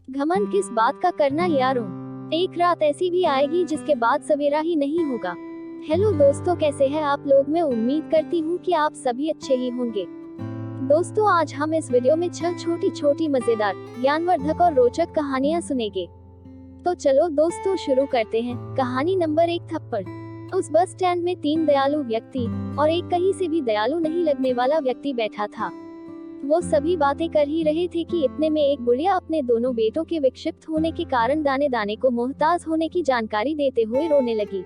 घमंड किस बात का करना यारों, एक रात ऐसी भी आएगी जिसके बाद सवेरा ही नहीं होगा। हेलो दोस्तों, कैसे हैं आप लोग। मैं उम्मीद करती हूँ कि आप सभी अच्छे ही होंगे। दोस्तों, आज हम इस वीडियो में 6 छोटी छोटी मजेदार, ज्ञानवर्धक और रोचक कहानियाँ सुनेंगे। तो चलो दोस्तों शुरू करते हैं। कहानी नंबर 1, थप्पड़। उस बस स्टैंड में 3 दयालु व्यक्ति और एक कहीं से भी दयालु नहीं लगने वाला व्यक्ति बैठा था। वो सभी बातें कर ही रहे थे कि इतने में एक बुढ़िया अपने दोनों बेटों के विक्षिप्त होने के कारण दाने दाने को मोहताज होने की जानकारी देते हुए रोने लगी।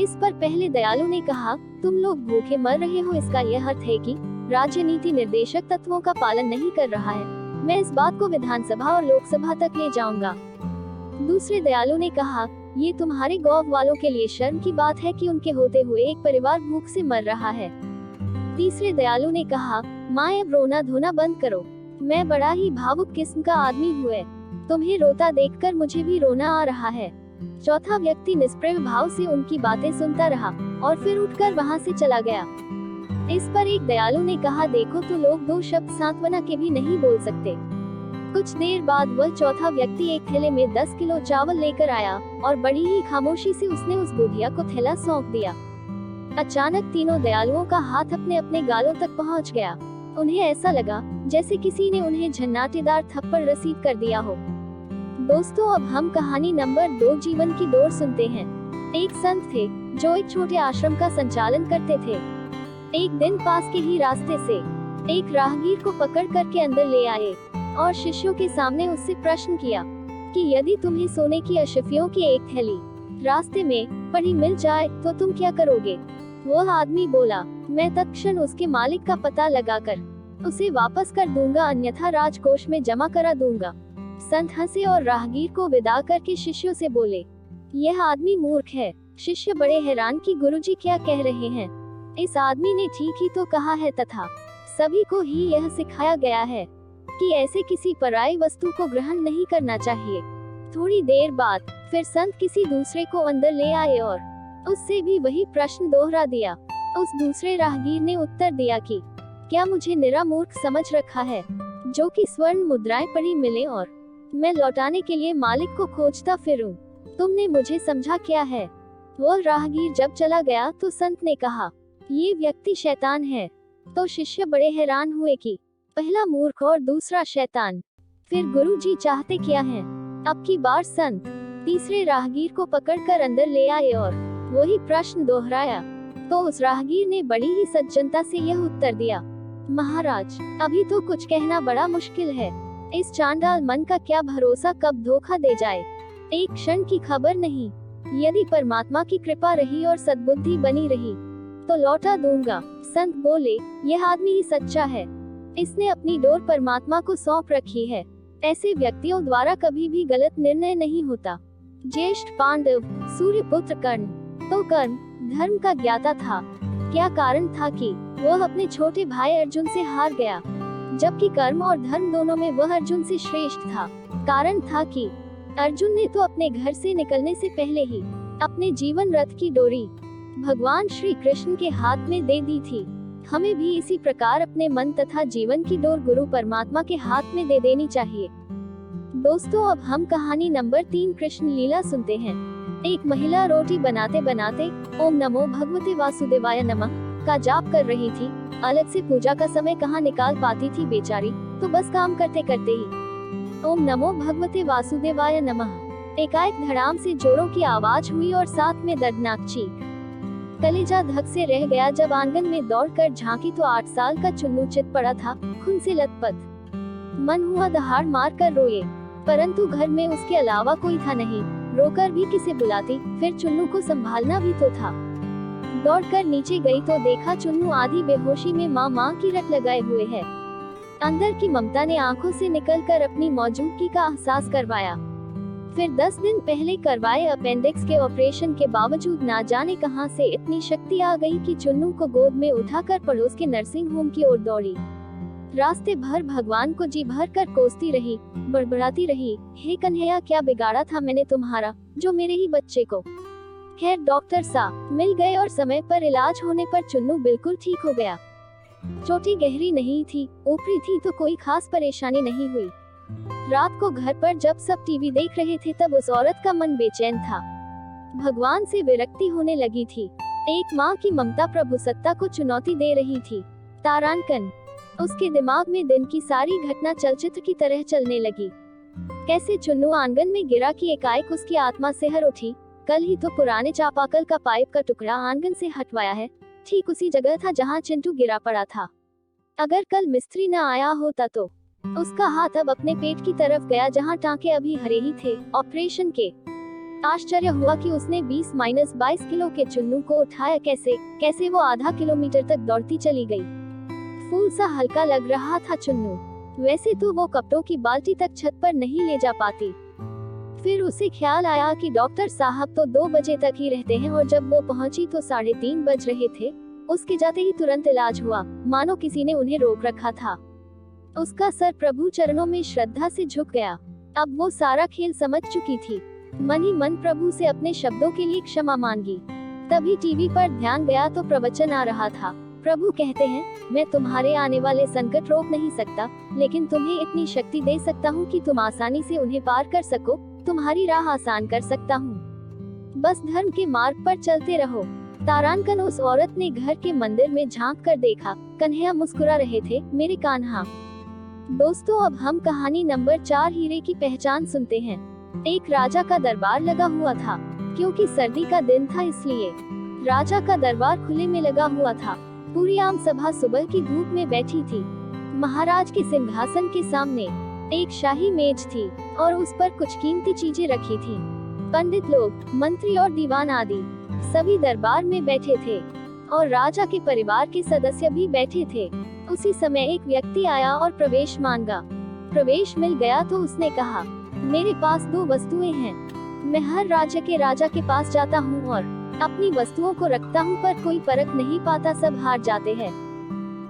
इस पर पहले दयालु ने कहा, तुम लोग भूखे मर रहे हो, इसका यह अर्थ है कि राज्य नीति निर्देशक तत्वों का पालन नहीं कर रहा है। मैं इस बात को विधानसभा और लोकसभा तक ले जाऊंगा। दूसरे दयालु ने कहा, ये तुम्हारे गांव वालों के लिए शर्म की बात है कि उनके होते हुए एक परिवार भूख से मर रहा है। तीसरे दयालु ने कहा, माँ अब रोना धोना बंद करो, मैं बड़ा ही भावुक किस्म का आदमी हुए, तुम्हें रोता देखकर मुझे भी रोना आ रहा है। चौथा व्यक्ति निष्प्रभ भाव से उनकी बातें सुनता रहा और फिर उठकर वहां से चला गया। इस पर एक दयालु ने कहा, देखो तो लोग 2 शब्द सांत्वना के भी नहीं बोल सकते। कुछ देर बाद वह चौथा व्यक्ति एक थैले में 10 किलो चावल लेकर आया और बड़ी ही खामोशी से उसने उस बुढ़िया को थैला सौंप दिया। अचानक तीनों दयालुओं का हाथ अपने अपने गालों तक पहुंच गया। उन्हें ऐसा लगा जैसे किसी ने उन्हें झन्नाटेदार थप्पड़ रसीद कर दिया हो। दोस्तों, अब हम कहानी नंबर 2, जीवन की डोर सुनते हैं। एक संत थे जो एक छोटे आश्रम का संचालन करते थे। एक दिन पास के ही रास्ते से एक राहगीर को पकड़ करके अंदर ले आए और शिष्यों के सामने उससे प्रश्न किया कि यदि तुम्हें सोने की अशफियों की एक थैली रास्ते में पड़ी मिल जाए तो तुम क्या करोगे। वह आदमी बोला, मैं तत्क्षण उसके मालिक का पता लगाकर उसे वापस कर दूंगा, अन्यथा राजकोष में जमा करा दूंगा। संत हंसे और राहगीर को विदा करके शिष्यों से बोले, यह आदमी मूर्ख है। शिष्य बड़े हैरान कि गुरुजी क्या कह रहे हैं। इस आदमी ने ठीक ही तो कहा है, तथा सभी को ही यह सिखाया गया है कि ऐसे किसी पराई वस्तु को ग्रहण नहीं करना चाहिए। थोड़ी देर बाद फिर संत किसी दूसरे को अंदर ले आए और उससे भी वही प्रश्न दोहरा दिया। उस दूसरे राहगीर ने उत्तर दिया कि क्या मुझे निरा मूर्ख समझ रखा है जो कि स्वर्ण मुद्राएं पड़ी मिले और मैं लौटाने के लिए मालिक को खोजता फिरूं। तुमने मुझे समझा क्या है। वह राहगीर जब चला गया तो संत ने कहा, ये व्यक्ति शैतान है। तो शिष्य बड़े हैरान हुए कि पहला मूर्ख और दूसरा शैतान, फिर गुरुजी चाहते क्या हैं। अब की बार संत तीसरे राहगीर को पकड़कर अंदर ले आए और वही प्रश्न दोहराया। तो उस राहगीर ने बड़ी ही सज्जनता से यह उत्तर दिया, महाराज अभी तो कुछ कहना बड़ा मुश्किल है। इस चांडाल मन का क्या भरोसा कब धोखा दे जाए, एक क्षण की खबर नहीं। यदि परमात्मा की कृपा रही और सद्बुद्धि बनी रही तो लौटा दूंगा। संत बोले, यह आदमी ही सच्चा है, इसने अपनी डोर परमात्मा को सौंप रखी है। ऐसे व्यक्तियों द्वारा कभी भी गलत निर्णय नहीं होता। ज्येष्ठ पांडव सूर्यपुत्र कर्ण तो कर्ण धर्म का ज्ञाता था। क्या कारण था कि वह अपने छोटे भाई अर्जुन से हार गया, जबकि कर्म और धर्म दोनों में वह अर्जुन से श्रेष्ठ था। कारण था कि अर्जुन ने तो अपने घर से निकलने से पहले ही अपने जीवन रथ की डोरी भगवान श्री कृष्ण के हाथ में दे दी थी। हमें भी इसी प्रकार अपने मन तथा जीवन की डोर गुरु परमात्मा के हाथ में दे देनी चाहिए। दोस्तों, अब हम कहानी नंबर 3, कृष्ण लीला सुनते हैं। एक महिला रोटी बनाते बनाते ओम नमो भगवते वासुदेवाय नमः का जाप कर रही थी। अलग से पूजा का समय कहाँ निकाल पाती थी बेचारी, तो बस काम करते करते ही ओम नमो भगवते वासुदेवाय नमः एकाएक धड़ाम से जोरों की आवाज हुई और साथ में दर्दनाक चीख। कलेजा धक से रह गया जब आंगन में दौड़कर झांकी तो 8 साल का चुन्नू चित पड़ा था, खून से लथपथ। मन हुआ दहाड़ मार कर रोए, परंतु घर में उसके अलावा कोई था नहीं। रोकर भी किसे बुलाती, फिर चुन्नू को संभालना भी तो था। दौड़कर नीचे गई तो देखा चुन्नू आधी बेहोशी में माँ की रट लगाए हुए है। अंदर की ममता ने आंखों से निकलकर अपनी मौजूदगी का एहसास करवाया। फिर 10 दिन पहले करवाए अपेंडिक्स के ऑपरेशन के बावजूद ना जाने कहां से इतनी शक्ति आ गई कि चुन्नू को गोद में उठाकर पड़ोस के नर्सिंग होम की ओर दौड़ी। रास्ते भर भगवान को जी भर कर कोसती रही, बड़बड़ाती रही, हे कन्हैया क्या बिगाड़ा था मैंने तुम्हारा, जो मेरे ही बच्चे को। खैर डॉक्टर साहब मिल गए और समय पर इलाज होने पर चुन्नू बिल्कुल ठीक हो गया। चोटी गहरी नहीं थी, ऊपरी थी तो कोई खास परेशानी नहीं हुई। रात को घर पर जब सब टीवी देख रहे थे तब उस औरत का मन बेचैन था। भगवान से विरक्ति होने लगी थी। एक माँ की ममता प्रभु सत्ता को चुनौती दे रही थी। तारांकन। उसके दिमाग में दिन की सारी घटना चलचित्र की तरह चलने लगी। कैसे चुन्नू आंगन में गिरा कि एकाएक उसकी आत्मा सिहर उठी। कल ही तो पुराने चापाकल का पाइप का टुकड़ा आंगन से हटवाया है, ठीक उसी जगह था जहाँ चिंटू गिरा पड़ा था। अगर कल मिस्त्री न आया होता तो उसका हाथ अब अपने पेट की तरफ गया जहाँ टांके अभी हरे ही थे ऑपरेशन के। आश्चर्य हुआ कि उसने 20-22 किलो के चुन्नू को उठाया कैसे वो आधा किलोमीटर तक दौड़ती चली गई। फूल सा हल्का लग रहा था चुन्नू। वैसे तो वो कपड़ों की बाल्टी तक छत पर नहीं ले जा पाती। फिर उसे ख्याल आया कि डॉक्टर साहब तो 2 बजे तक ही रहते हैं और जब वो पहुंची तो 3:30 बज रहे थे। उसके जाते ही तुरंत इलाज हुआ, मानो किसी ने उन्हें रोक रखा था। उसका सर प्रभु चरणों में श्रद्धा से झुक गया। अब वो सारा खेल समझ चुकी थी। मन ही मन प्रभु से अपने शब्दों के लिए क्षमा मांगी। तभी टीवी पर ध्यान गया तो प्रवचन आ रहा था। प्रभु कहते हैं, मैं तुम्हारे आने वाले संकट रोक नहीं सकता, लेकिन तुम्हें इतनी शक्ति दे सकता हूँ कि तुम आसानी से उन्हें पार कर सको। तुम्हारी राह आसान कर सकता हूँ, बस धर्म के मार्ग पर चलते रहो। तारांकन। उस औरत ने घर के मंदिर में झांक कर देखा। कन्हैया मुस्कुरा रहे थे, मेरे कान्हा। दोस्तों, अब हम कहानी नंबर 4 हीरे की पहचान सुनते हैं। एक राजा का दरबार लगा हुआ था। क्योंकि सर्दी का दिन था इसलिए राजा का दरबार खुले में लगा हुआ था। पूरी आम सभा सुबह की धूप में बैठी थी। महाराज के सिंहासन के सामने एक शाही मेज थी और उस पर कुछ कीमती चीजें रखी थी। पंडित लोग, मंत्री और दीवान आदि सभी दरबार में बैठे थे और राजा के परिवार के सदस्य भी बैठे थे। उसी समय एक व्यक्ति आया और प्रवेश मांगा। प्रवेश मिल गया तो उसने कहा, मेरे पास 2 वस्तुएं हैं। मैं हर राज्य के राजा के पास जाता हूँ और अपनी वस्तुओं को रखता हूँ, पर कोई परख नहीं पाता, सब हार जाते हैं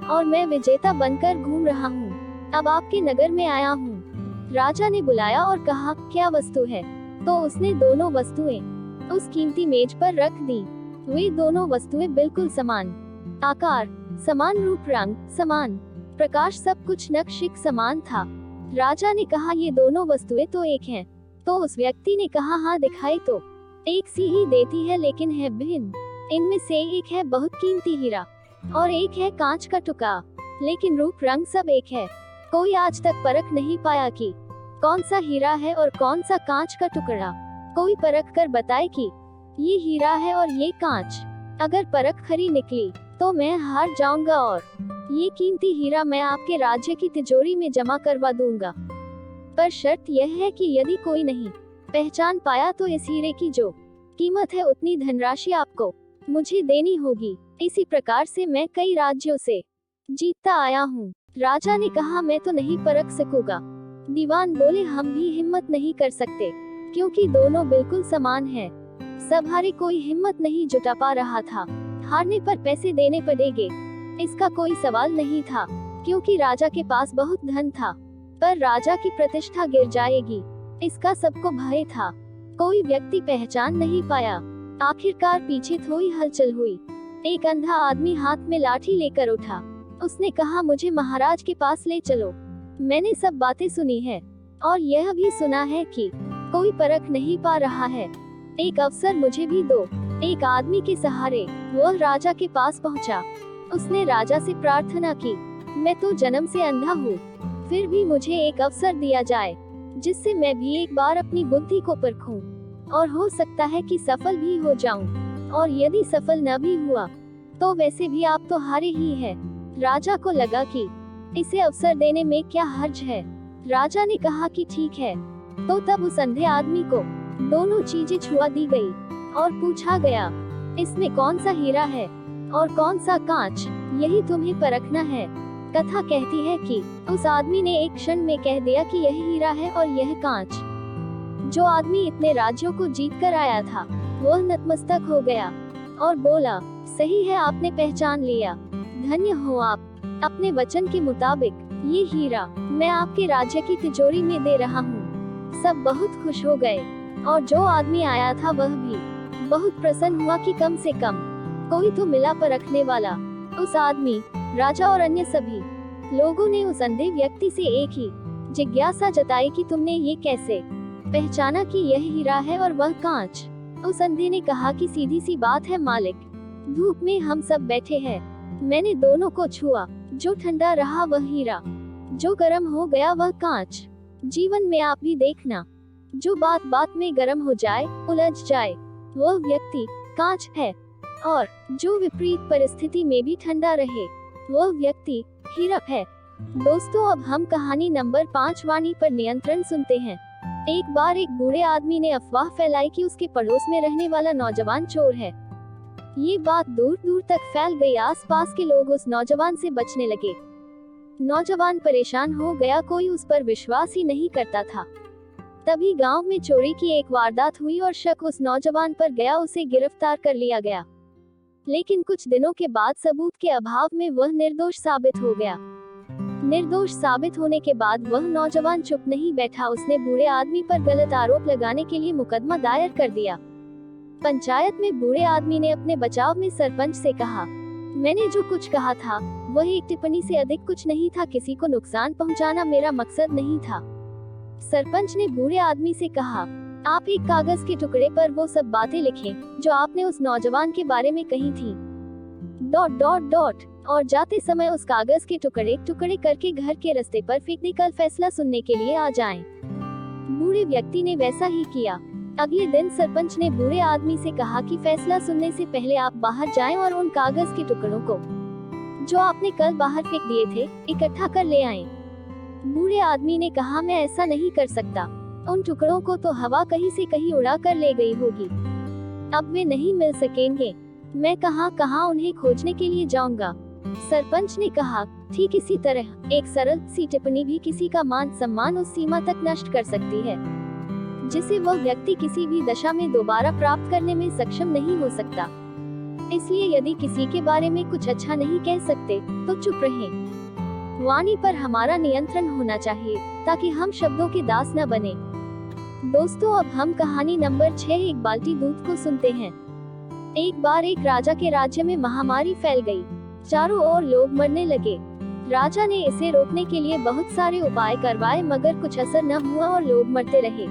और मैं विजेता बनकर घूम रहा हूँ। अब आपके नगर में आया हूँ। राजा ने बुलाया और कहा, क्या वस्तु है? तो उसने दोनों वस्तुएं उस कीमती मेज पर रख दी। वे दोनों वस्तुएं बिल्कुल समान आकार, समान रूप, रंग समान, प्रकाश, सब कुछ नक्शिक समान था। राजा ने कहा, ये दोनों वस्तुएं तो एक हैं। तो उस व्यक्ति ने कहा, हाँ दिखाई तो एक सी ही देती है, लेकिन है भिन्न। इनमें से एक है बहुत कीमती हीरा और एक है कांच का टुकड़ा, लेकिन रूप रंग सब एक है। कोई आज तक परख नहीं पाया कि कौन सा हीरा है और कौन सा कांच का टुकड़ा। कोई परख कर बताए कि ये हीरा है और ये कांच। अगर परख खरी निकली तो मैं हार जाऊंगा और ये कीमती हीरा मैं आपके राज्य की तिजोरी में जमा करवा दूंगा। पर शर्त यह है कि यदि कोई नहीं पहचान पाया तो इस हीरे की जो कीमत है उतनी धनराशि आपको मुझे देनी होगी। इसी प्रकार से मैं कई राज्यों से जीतता आया हूँ। राजा ने कहा, मैं तो नहीं परख सकूंगा। दीवान बोले, हम भी हिम्मत नहीं कर सकते, क्योंकि दोनों बिल्कुल समान हैं। सब हारे, कोई हिम्मत नहीं जुटा पा रहा था। हारने पर पैसे देने पड़ेंगे, इसका कोई सवाल नहीं था, क्योंकि राजा के पास बहुत धन था। पर राजा की प्रतिष्ठा गिर जाएगी, इसका सबको भय था। कोई व्यक्ति पहचान नहीं पाया। आखिरकार पीछे थोड़ी हलचल हुई। एक अंधा आदमी हाथ में लाठी लेकर उठा। उसने कहा, मुझे महाराज के पास ले चलो। मैंने सब बातें सुनी है और यह भी सुना है कि कोई परख नहीं पा रहा है। एक अवसर मुझे भी दो। एक आदमी के सहारे वह राजा के पास पहुंचा। उसने राजा से प्रार्थना की, मैं तो जन्म से अंधा हूँ, फिर भी मुझे एक अवसर दिया जाए जिससे मैं भी एक बार अपनी बुद्धि को परखूं और हो सकता है कि सफल भी हो जाऊं। और यदि सफल न भी हुआ तो वैसे भी आप तो हारे ही हैं। राजा को लगा कि इसे अवसर देने में क्या हर्ज है। राजा ने कहा कि ठीक है। तो तब उस अंधे आदमी को दोनों चीजें छुआ दी गई और पूछा गया, इसमें कौन सा हीरा है और कौन सा कांच, यही तुम्हें परखना है। कथा कहती है कि उस आदमी ने एक क्षण में कह दिया कि यह हीरा है और यह कांच। जो आदमी इतने राज्यों को जीत कर आया था वह नतमस्तक हो गया और बोला, सही है, आपने पहचान लिया, धन्य हो आप। अपने वचन के मुताबिक ये हीरा मैं आपके राज्य की तिजोरी में दे रहा हूँ। सब बहुत खुश हो गए और जो आदमी आया था वह भी बहुत प्रसन्न हुआ कि कम से कम कोई तो मिला परखने वाला। उस आदमी, राजा और अन्य सभी लोगों ने उस अंधे व्यक्ति से एक ही जिज्ञासा जताई कि तुमने ये कैसे पहचाना कि यह हीरा है और वह कांच। उस अंधे ने कहा कि सीधी सी बात है मालिक, धूप में हम सब बैठे हैं, मैंने दोनों को छुआ, जो ठंडा रहा वह हीरा, जो गर्म हो गया वह कांच। जीवन में आप भी देखना, जो बात बात में गर्म हो जाए, उलझ जाए, वह व्यक्ति कांच है, और जो विपरीत परिस्थिति में भी ठंडा रहे, वह व्यक्ति हीरा है। दोस्तों, अब हम कहानी नंबर 5 वाणी पर नियंत्रण सुनते हैं। एक बार एक बूढ़े आदमी ने अफवाह फैलाई कि उसके पड़ोस में रहने वाला नौजवान चोर है। ये बात दूर दूर तक फैल गई। आसपास के लोग उस नौजवान से बचने लगे। नौजवान परेशान हो गया, कोई उस पर विश्वास ही नहीं करता था। तभी गांव में चोरी की एक वारदात हुई और शक उस नौजवान पर गया, उसे गिरफ्तार कर लिया गया। लेकिन कुछ दिनों के बाद सबूत के अभाव में वह निर्दोष साबित हो गया। निर्दोष साबित होने के बाद वह नौजवान चुप नहीं बैठा, उसने बूढ़े आदमी पर गलत आरोप लगाने के लिए मुकदमा दायर कर दिया। पंचायत में बूढ़े आदमी ने अपने बचाव में सरपंच से कहा, मैंने जो कुछ कहा था वह एक टिप्पणी से अधिक कुछ नहीं था, किसी को नुकसान पहुंचाना मेरा मकसद नहीं था। सरपंच ने बूढ़े आदमी से कहा, आप एक कागज के टुकड़े पर वो सब बातें लिखें जो आपने उस नौजवान के बारे में कही थी, ... और जाते समय उस कागज के टुकड़े टुकड़े करके घर के रास्ते पर फेंक दें, कल फैसला सुनने के लिए आ जाएं। बूढ़े व्यक्ति ने वैसा ही किया। अगले दिन सरपंच ने बूढ़े आदमी से कहा कि फैसला सुनने से पहले आप बाहर जाएं और उन कागज के टुकड़ों को जो आपने कल बाहर फेंक दिए थे इकट्ठा कर ले आएं। बूढ़े आदमी ने कहा, मैं ऐसा नहीं कर सकता, उन टुकड़ों को तो हवा कहीं से कहीं उड़ा कर ले गई होगी, अब वे नहीं मिल सकेंगे, मैं कहां उन्हें खोजने के लिए जाऊंगा। सरपंच ने कहा, ठीक इसी तरह एक सरल सी टिप्पणी भी किसी का मान सम्मान उस सीमा तक नष्ट कर सकती है जिसे वह व्यक्ति किसी भी दशा में दोबारा प्राप्त करने में सक्षम नहीं हो सकता। इसलिए यदि किसी के बारे में कुछ अच्छा नहीं कह सकते तो चुप रहें। वाणी पर हमारा नियंत्रण होना चाहिए ताकि हम शब्दों के दास न बने। दोस्तों, अब हम कहानी नंबर 6 एक बाल्टी दूध को सुनते हैं। एक बार एक राजा के राज्य में महामारी फैल गई, चारों ओर लोग मरने लगे। राजा ने इसे रोकने के लिए बहुत सारे उपाय करवाए मगर कुछ असर न हुआ और लोग मरते रहे।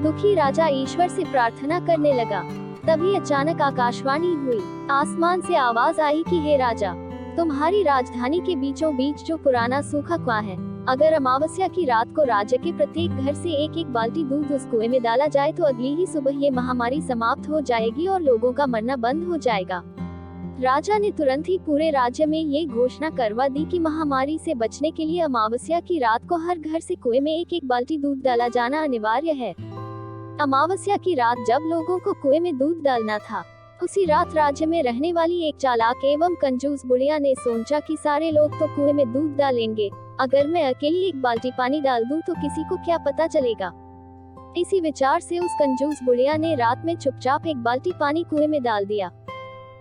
दुखी राजा ईश्वर से प्रार्थना करने लगा। तभी अचानक आकाशवाणी हुई। आसमान से आवाज आई कि हे राजा, तुम्हारी राजधानी के बीचों बीच जो पुराना सूखा कुआं है, अगर अमावस्या की रात को राज्य के प्रत्येक घर से एक एक बाल्टी दूध उस कुएं में डाला जाए तो अगली ही सुबह ये महामारी समाप्त हो जाएगी और लोगों का मरना बंद हो जाएगा। राजा ने तुरंत ही पूरे राज्य में ये घोषणा करवा दी कि महामारी से बचने के लिए अमावस्या की रात को हर घर से कुएं में एक एक बाल्टी दूध डाला जाना अनिवार्य है। अमावस्या की रात जब लोगों को कुएं में दूध डालना था, उसी रात राज्य में रहने वाली एक चालाक एवं कंजूस बुढ़िया ने सोचा कि सारे लोग तो कुएं में दूध डालेंगे, अगर मैं अकेली एक बाल्टी पानी डाल दूं तो किसी को क्या पता चलेगा। इसी विचार से उस कंजूस बुढ़िया ने रात में चुपचाप एक बाल्टी पानी कुएं में डाल दिया।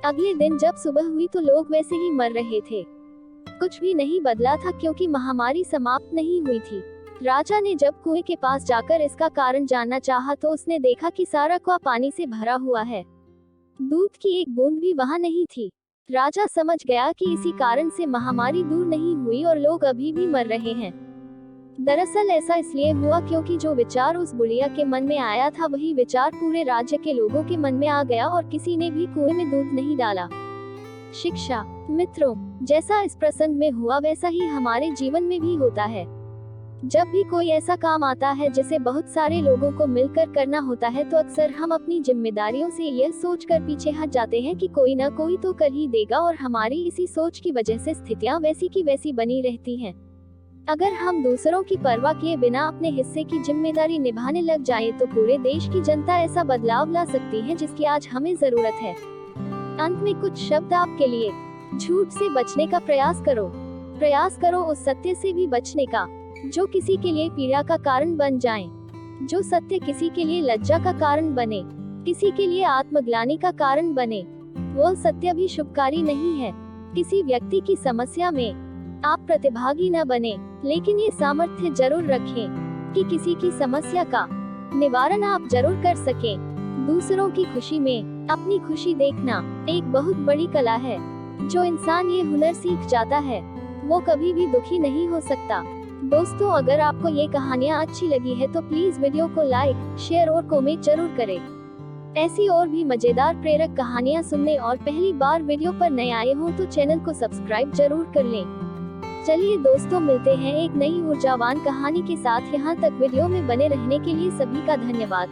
अगले दिन जब सुबह हुई तो लोग वैसे ही मर रहे थे। कुछ भी नहीं बदला था क्योंकि महामारी समाप्त नहीं हुई थी। राजा ने जब कुएं के पास जाकर इसका कारण जानना चाहा तो उसने देखा कि सारा कुआं पानी से भरा हुआ है, दूध की एक बूंद भी वहां नहीं थी। राजा समझ गया कि इसी कारण से महामारी दूर नहीं हुई और लोग अभी भी मर रहे हैं। दरअसल ऐसा इसलिए हुआ क्योंकि जो विचार उस बुढ़िया के मन में आया था वही विचार पूरे राज्य के लोगों के मन में आ गया और किसी ने भी कुएं में दूध नहीं डाला। शिक्षा। मित्रों, जैसा इस प्रसंग में हुआ वैसा ही हमारे जीवन में भी होता है। जब भी कोई ऐसा काम आता है जिसे बहुत सारे लोगों को मिलकर करना होता है तो अक्सर हम अपनी जिम्मेदारियों से यह सोचकर पीछे हट जाते हैं कि कोई न कोई तो कर ही देगा और हमारी इसी सोच की वजह से स्थितियां वैसी की वैसी बनी रहती हैं। अगर हम दूसरों की परवाह किए बिना अपने हिस्से की जिम्मेदारी निभाने लग जाएं तो पूरे देश की जनता ऐसा बदलाव ला सकती है जिसकी आज हमें जरूरत है। अंत में कुछ शब्द आपके लिए। झूठ से बचने का प्रयास करो उस सत्य से भी बचने का जो किसी के लिए पीड़ा का कारण बन जाए। जो सत्य किसी के लिए लज्जा का कारण बने, किसी के लिए आत्मग्लानि का कारण बने, वह सत्य भी शुभकारी नहीं है। किसी व्यक्ति की समस्या में आप प्रतिभागी न बने, लेकिन ये सामर्थ्य जरूर रखें कि किसी की समस्या का निवारण आप जरूर कर सकें। दूसरों की खुशी में अपनी खुशी देखना एक बहुत बड़ी कला है। जो इंसान ये हुनर सीख जाता है वो कभी भी दुखी नहीं हो सकता। दोस्तों, अगर आपको ये कहानियाँ अच्छी लगी है तो प्लीज वीडियो को लाइक, शेयर और कमेंट जरूर करें। ऐसी और भी मजेदार प्रेरक कहानियाँ सुनने और पहली बार वीडियो पर नए आए हों तो चैनल को सब्सक्राइब जरूर कर लें। चलिए दोस्तों, मिलते हैं एक नई ऊर्जावान कहानी के साथ। यहाँ तक वीडियो में बने रहने के लिए सभी का धन्यवाद।